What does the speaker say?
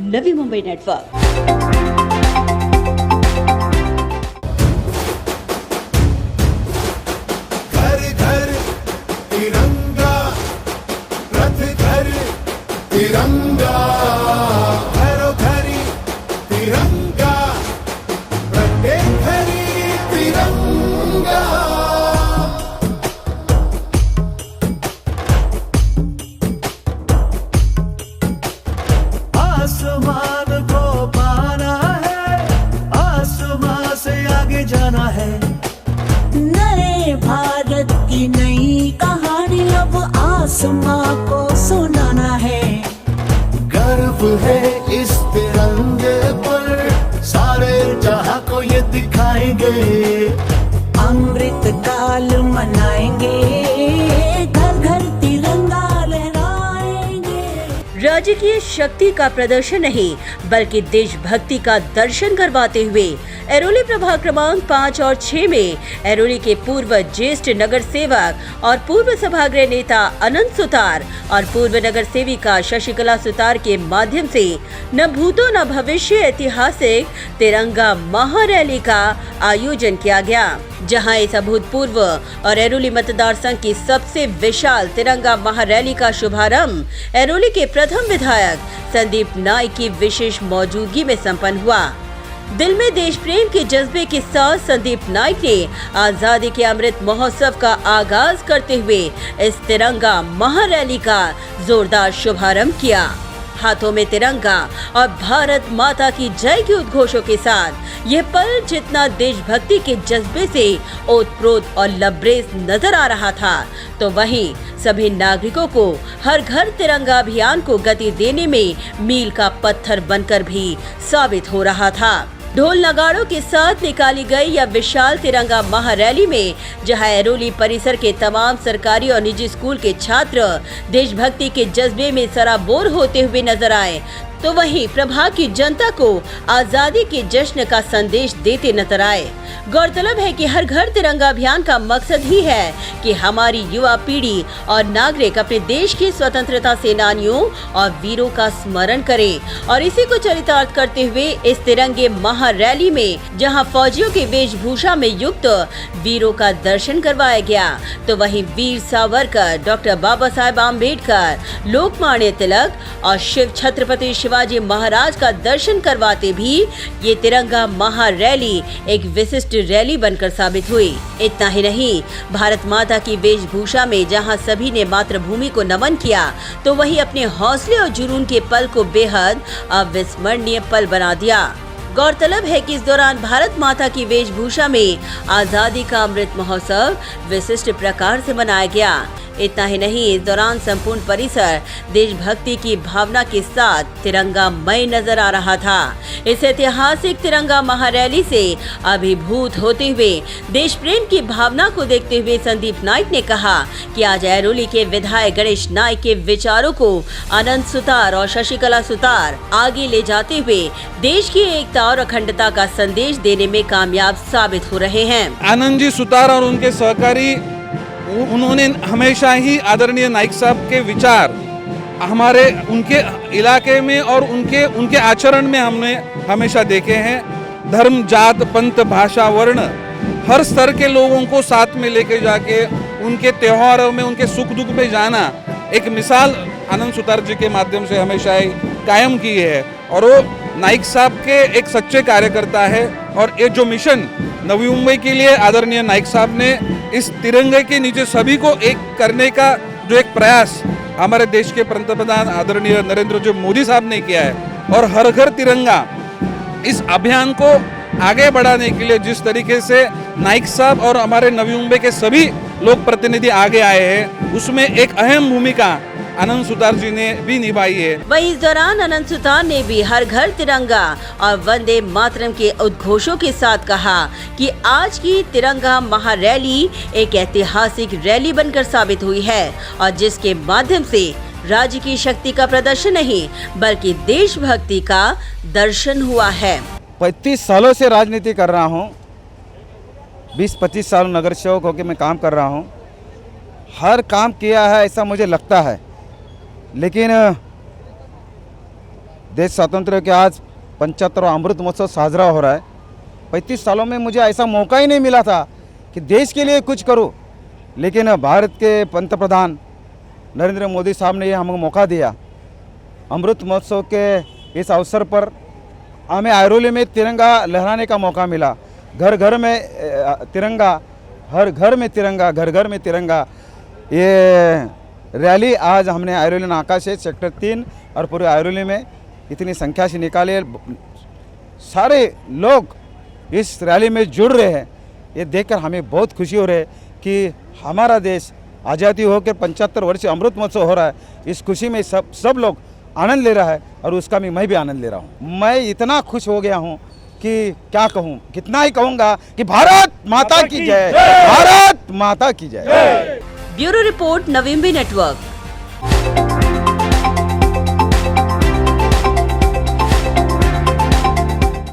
Navi Mumbai network. घर घर तिरंगा, रथ घर तिरंगा, घरो घरी तिरंगा, प्रत्येक घरी तिरंगा। आसमान को पाना है, आसमान से आगे जाना है। नए भारत की नई कहानी अब आसमां को सुनाना है। गर्व है इस तिरंगे पर, सारे जहां को ये दिखाएंगे। अमृत काल मनाएंगे, घर घर तिरंगा लहराएंगे। राजकीय शक्ति का प्रदर्शन नहीं बल्कि देशभक्ति का दर्शन करवाते हुए ऐरोली प्रभाग क्रमांक 5 और 6 में ऐरोली के पूर्व ज्येष्ठ नगर सेवक और पूर्व सभागृह नेता अनंत सुतार और पूर्व नगर सेविका शशिकला सुतार के माध्यम से न भूतो न भविष्य ऐतिहासिक तिरंगा महारैली का आयोजन किया गया, जहां इस अभूतपूर्व और ऐरोली मतदार संघ की सबसे विशाल तिरंगा महारैली का शुभारंभ ऐरोली के प्रथम विधायक संदीप नाइक की विशेष मौजूदगी में संपन्न हुआ। दिल में देश प्रेम के जज्बे के साथ संदीप नाइक ने आजादी के अमृत महोत्सव का आगाज करते हुए इस तिरंगा महारैली का जोरदार शुभारंभ किया। हाथों में तिरंगा और भारत माता की जय के उद्घोषों के साथ यह पल जितना देशभक्ति के जज्बे से ओतप्रोत और लबरेज नजर आ रहा था, तो वहीं सभी नागरिकों को हर घर तिरंगा अभियान को गति देने में मील का पत्थर बनकर भी साबित हो रहा था। ढोल नगाड़ों के साथ निकाली गई यह विशाल तिरंगा महारैली में जहां ऐरोली परिसर के तमाम सरकारी और निजी स्कूल के छात्र देशभक्ति के जज्बे में सराबोर होते हुए नजर आए, तो वहीं प्रभाग की जनता को आजादी के जश्न का संदेश देते नजर आए। गौरतलब है कि हर घर तिरंगा अभियान का मकसद ही है कि हमारी युवा पीढ़ी और नागरिक अपने देश के स्वतंत्रता सेनानियों और वीरों का स्मरण करें और इसी को चरितार्थ करते हुए इस तिरंगे महारैली में जहां फौजियों के वेशभूषा में युक्त वीरों का दर्शन करवाया गया, तो वहीं वीर सावरकर, डॉक्टर बाबा साहेब आम्बेडकर, लोकमान्य तिलक और शिव छत्रपति शिवाजी महाराज का दर्शन करवाते भी ये तिरंगा महारैली एक विशिष्ट रैली बनकर साबित हुई। इतना ही नहीं, भारत माता की वेशभूषा में जहां सभी ने मातृभूमि को नमन किया, तो वहीं अपने हौसले और जुनून के पल को बेहद अविस्मरणीय पल बना दिया। गौरतलब है कि इस दौरान भारत माता की वेशभूषा में आजादी का अमृत महोत्सव विशिष्ट प्रकार से मनाया गया। इतना ही नहीं, इस दौरान संपूर्ण परिसर देशभक्ति की भावना के साथ तिरंगामय नजर आ रहा था। इस ऐतिहासिक तिरंगा महारैली से अभिभूत होते हुए देश प्रेम की भावना को देखते हुए संदीप नाइक ने कहा कि आज ऐरोली के विधायक गणेश नाइक के विचारों को अनंत सुतार और शशिकला सुतार आगे ले जाते हुए देश की एकता और अखंडता का संदेश देने में कामयाब साबित हो रहे हैं। आनंद जी सुतार और उनके सहकारी, उन्होंने हमेशा ही आदरणीय नाइक साहब के विचार हमारे उनके इलाके में और उनके आचरण में हमने हमेशा देखे हैं। धर्म, जात, पंथ, भाषा, वर्ण, हर स्तर के लोगों को साथ में लेके जाके उनके त्योहारों में, उनके सुख दुख में जाना एक मिसाल आनंद सुतार जी के माध्यम से हमेशा ही कायम की है। और वो नाइक साहब के एक सच्चे कार्यकर्ता है और ये जो मिशन नवी मुंबई के लिए आदरणीय नाइक साहब ने इस तिरंगे के नीचे सभी को एक करने का जो एक प्रयास हमारे देश के पंतप्रधान आदरणीय नरेंद्र जी मोदी साहब ने किया है और हर घर तिरंगा इस अभियान को आगे बढ़ाने के लिए जिस तरीके से नाइक साहब और हमारे नवी मुंबई के सभी लोक प्रतिनिधि आगे आए हैं, उसमें एक अहम भूमिका अनंत सुतार जी ने भी निभाई है। वहीं इस दौरान अनंत सुतार ने भी हर घर तिरंगा और वंदे मातरम के उद्घोषों के साथ कहा कि आज की तिरंगा महारैली एक ऐतिहासिक रैली बनकर साबित हुई है और जिसके माध्यम से राज्य की शक्ति का प्रदर्शन नहीं बल्कि देशभक्ति का दर्शन हुआ है। 35 सालों से राजनीति कर रहा हूँ, 20-25 साल नगर सेवक होकर मैं काम कर रहा हूँ। हर काम किया है ऐसा मुझे लगता है, लेकिन देश स्वातंत्र के आज 75वां अमृत महोत्सव साजरा हो रहा है। 35 सालों में मुझे ऐसा मौका ही नहीं मिला था कि देश के लिए कुछ करूं, लेकिन भारत के पंतप्रधान नरेंद्र मोदी साहब ने ये हमें मौका दिया। अमृत महोत्सव के इस अवसर पर हमें ऐरोली में तिरंगा लहराने का मौका मिला। घर घर में तिरंगा, हर घर में तिरंगा, घर घर में तिरंगा। ये रैली आज हमने ऐरोली नाका से सेक्टर 3 और पूरे ऐरोली में इतनी संख्या से निकाले। सारे लोग इस रैली में जुड़ रहे हैं। ये देखकर हमें बहुत खुशी हो रही है कि हमारा देश आज़ादी होकर 75 वर्ष अमृत महोत्सव हो रहा है। इस खुशी में सब लोग आनंद ले रहा है और उसका मैं भी आनंद ले रहा हूँ। मैं इतना खुश हो गया हूँ कि क्या कहूँ, कितना ही कहूँगा कि भारत माता की जय, भारत माता की जय। ब्यूरो रिपोर्ट, नवीम्बी नेटवर्क।